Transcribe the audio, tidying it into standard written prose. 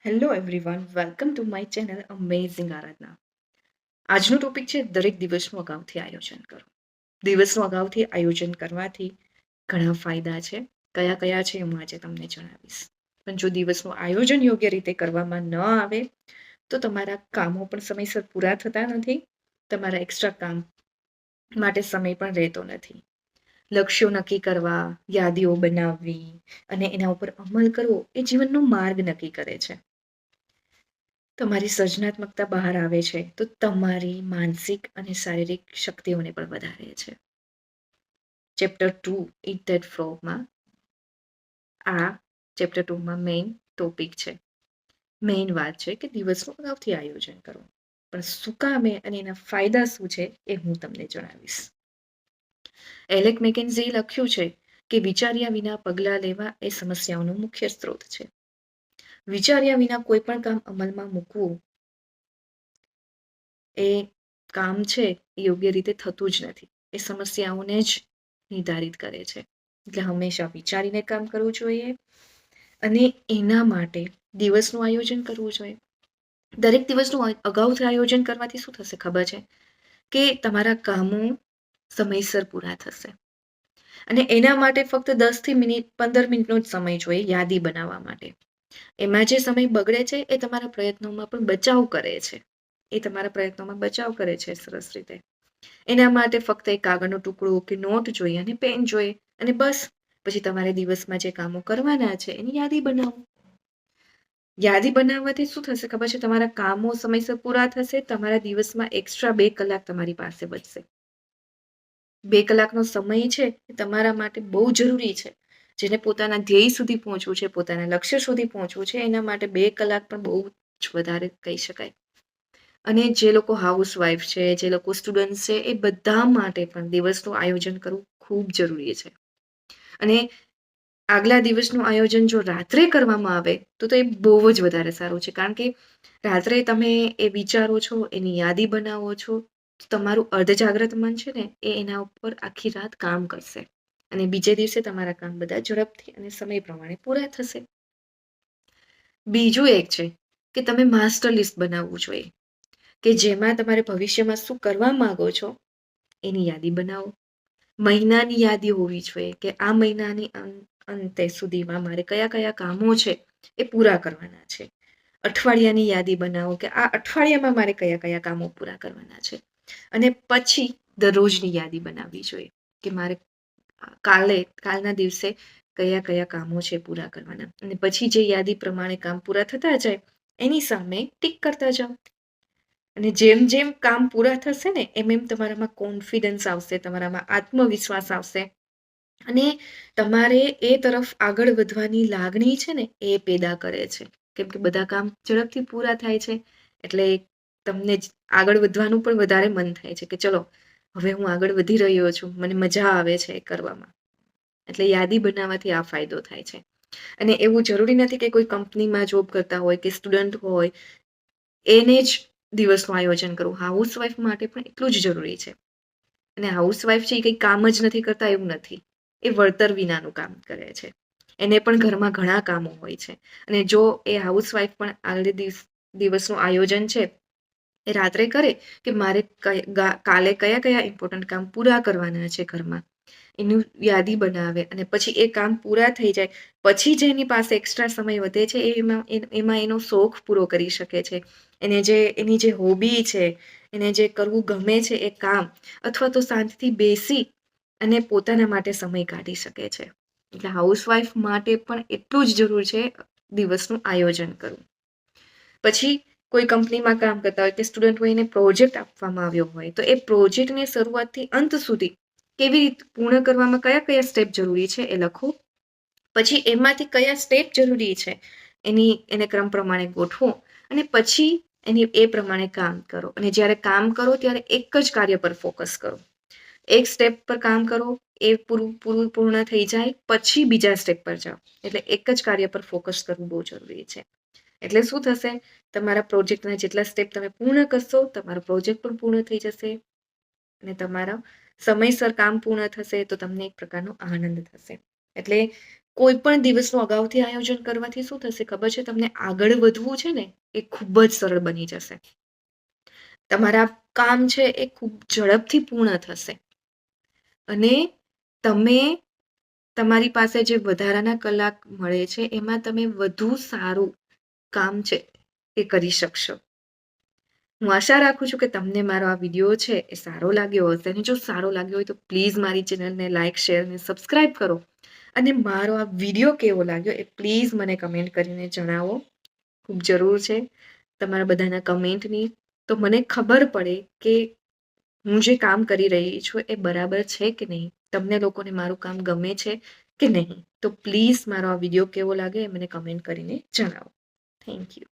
Hello everyone, welcome to my channel amazing Aradhana. આજનો topic છે દરેક દિવસનું અગાઉથી આયોજન કરો. દિવસનું અગાઉથી આયોજન કરવાથી ઘણા ફાયદા છે. કયા કયા છે હું આજે તમને જણાવીશ. પણ જો દિવસનું આયોજન યોગ્ય રીતે કરવામાં ન આવે તો તમારા કામો પણ સમયસર પૂરા થતા નથી. તમારા એક્સ્ટ્રા કામ માટે સમય પણ રહેતો નથી. લક્ષ્યો નક્કી કરવા, યાદીઓ બનાવવી અને એના ઉપર અમલ કરવો એ જીવનનો માર્ગ નક્કી કરે છે. તમારી સર્જનાત્મકતા બહાર આવે છે તો તમારી માનસિક અને શારીરિક શક્તિઓને પણ વધારે છે. ચેપ્ટર 2 ઇટ ધેટ ફ્લોમાં આ ચેપ્ટર 2માં મેઇન ટોપિક છે. મેઇન વાત છે કે દિવસનું અગાઉથી આયોજન કરવું. પણ શું કામે અને એના ફાયદા શું છે એ હું તમને જણાવીશ. એલેક મેકેન્ઝીએ લખ્યું છે કે વિચાર્યા વિના પગલાં લેવા એ સમસ્યાઓનો મુખ્ય સ્ત્રોત છે. વિચાર્યા વિના કોઈ પણ કામ અમલમાં મૂકવું એ કામ છે એ યોગ્ય રીતે થતું જ નથી. એ સમસ્યાઓને જ નિર્ધારિત કરે છે. એટલે હંમેશા વિચારીને કામ કરવું જોઈએ અને એના માટે દિવસનું આયોજન કરવું જોઈએ. દરેક દિવસનું અગાઉથી આયોજન કરવાથી શું થશે ખબર છે કે તમારા કામો સમયસર પૂરા થશે. અને એના માટે ફક્ત 10-15 મિનિટનો જ સમય જોઈએ યાદી બનાવવા માટે. એમાં જે સમય બગડે છે એ તમારા પ્રયત્નોમાં પણ બચાવ કરે છે. સરસ રીતે. એના માટે ફક્ત એક કાગળનો ટુકડો કે નોટ જોઈએ અને પેન જોઈએ અને બસ પછી તમારે દિવસમાં જે કામો કરવાના છે એની યાદી બનાવો. યાદી બનાવવાથી શું થશે ખબર છે? તમારા કામો સમયસર પૂરા થશે. તમારા દિવસમાં એક્સ્ટ્રા 2 કલાક તમારી પાસે બચશે. 2 કલાકનો સમય છે એ તમારા માટે બહુ જરૂરી છે. જેને પોતાના ધ્યેય સુધી પહોંચવું છે, પોતાના લક્ષ્ય સુધી પહોંચવું છે, એના માટે 2 કલાક પણ બહુ જ વધારે કહી શકાય. અને જે લોકો હાઉસવાઈફ છે, જે લોકો સ્ટુડન્ટ છે, એ બધા માટે પણ દિવસનું આયોજન કરવું ખૂબ જરૂરી છે. અને આગલા દિવસનું આયોજન જો રાત્રે કરવામાં આવે તો એ બહુ જ વધારે સારું છે. કારણ કે રાત્રે તમે એ વિચારો છો, એની યાદી બનાવો છો, તો તમારું અર્ધજાગ્રત મન છે ને એ એના ઉપર આખી રાત કામ કરશે. અને બીજે દિવસે તમારા કામ બધા ઝડપથી અને સમય પ્રમાણે પૂરા થશે. બીજું એક છે કે તમે માસ્ટર લિસ્ટ બનાવવું જોઈએ કે જેમાં તમારે ભવિષ્યમાં શું કરવા માંગો છો એની યાદી બનાવો. મહિનાની યાદી હોવી જોઈએ કે આ મહિનાની અંતે સુધીમાં મારે કયા કયા કામો છે એ પૂરા કરવાના છે. અઠવાડિયાની યાદી બનાવો કે આ અઠવાડિયામાં મારે કયા કયા કામો પૂરા કરવાના છે. અને પછી દરરોજની યાદી બનાવવી જોઈએ કે મારે કાલના દિવસે કયા કયા કામો છે પૂરા કરવાના. અને પછી જે યાદી પ્રમાણે કામ પૂરા થતા જાય એની સામે ટીક કરતા જાઓ. અને જેમ જેમ કામ પૂરા થશે ને એમ એમ તમારામાં કોન્ફિડન્સ આવશે, તમારામાં આત્મવિશ્વાસ આવશે અને તમારે એ તરફ આગળ વધવાની લાગણી છે ને એ પેદા કરે છે. કેમ કે બધા કામ ઝડપથી પૂરા થાય છે એટલે તમને આગળ વધવાનું પણ વધારે મન થાય છે કે ચલો હવે હું આગળ વધી રહ્યો છું, મને મજા આવે છે એ કરવામાં. એટલે યાદી બનાવવાથી આ ફાયદો થાય છે. અને એવું જરૂરી નથી કે કોઈ કંપનીમાં જોબ કરતા હોય કે સ્ટુડન્ટ હોય એને જ દિવસનું આયોજન કરવું. હાઉસવાઈફ માટે પણ એટલું જ જરૂરી છે. અને હાઉસવાઈફ છે એ કંઈ કામ જ નથી કરતા એવું નથી. એ વળતર વિનાનું કામ કરે છે. એને પણ ઘરમાં ઘણા કામો હોય છે. અને જો એ હાઉસવાઈફ પણ આગલે દિવસનું આયોજન છે એ રાત્રે કરે કે મારે કાલે કયા કયા ઇમ્પોર્ટન્ટ કામ પૂરા કરવાના છે ઘરમાં એની યાદી બનાવે અને પછી એ કામ પૂરા થઈ જાય પછી જે એની પાસે એક્સ્ટ્રા સમય વધે છે એમાં એનો શોખ પૂરો કરી શકે છે. એની જે હોબી છે, એને જે કરવું ગમે છે એ કામ અથવા તો શાંતિથી બેસી અને પોતાના માટે સમય કાઢી શકે છે. એટલે હાઉસવાઈફ માટે પણ એટલું જ જરૂર છે દિવસનું આયોજન કરવું. પછી કોઈ કંપનીમાં કામ કરતા હોય કે સ્ટુડન્ટ હોય એને પ્રોજેક્ટ આપવામાં આવ્યો હોય તો એ પ્રોજેક્ટને શરૂઆતથી અંત સુધી કેવી રીતે પૂર્ણ કરવામાં કયા કયા સ્ટેપ જરૂરી છે એ લખો. પછી એમાંથી કયા સ્ટેપ જરૂરી છે એને ક્રમ પ્રમાણે ગોઠવો અને પછી એ પ્રમાણે કામ કરો. અને જ્યારે કામ કરો ત્યારે એક જ કાર્ય પર ફોકસ કરો. એક સ્ટેપ પર કામ કરો, એ પૂર્ણ થઈ જાય પછી બીજા સ્ટેપ પર જાઓ. એટલે એક જ કાર્ય પર ફોકસ કરવું બહુ જરૂરી છે. એટલે શું થશે? તમારા પ્રોજેક્ટના જેટલા સ્ટેપ તમે પૂર્ણ કરશો, તમારો પ્રોજેક્ટ પણ પૂર્ણ થઈ જશે અને તમારા સમયસર કામ પૂર્ણ થશે તો તમને એક પ્રકારનો આનંદ થશે. એટલે કોઈ પણ દિવસનું અગાઉથી આયોજન કરવાથી શું થશે ખબર છે તમને? આગળ વધવું છે ને એ ખૂબ જ સરળ બની જશે. તમારા કામ છે એ ખૂબ ઝડપથી પૂર્ણ થશે અને તમે તમારી પાસે જે વધારાના કલાક મળે છે એમાં તમે વધુ સારું કામ છે એ કરી શકશો. હું આશા રાખું છું કે તમને મારો આ વિડીયો છે એ સારો લાગ્યો હશે અને જો સારો લાગ્યો હોય તો પ્લીઝ મારી ચેનલને લાઈક, શેર અને સબસ્ક્રાઈબ કરો અને મારો આ વિડીયો કેવો લાગ્યો એ પ્લીઝ મને કમેન્ટ કરીને જણાવો. ખૂબ જરૂર છે તમારા બધાના કમેન્ટની, તો મને ખબર પડે કે હું જે કામ કરી રહી છું એ બરાબર છે કે નહીં, તમને લોકોને મારું કામ ગમે છે કે નહીં. તો પ્લીઝ મારો આ વિડીયો કેવો લાગે એ મને કમેન્ટ કરીને જણાવો. Thank you.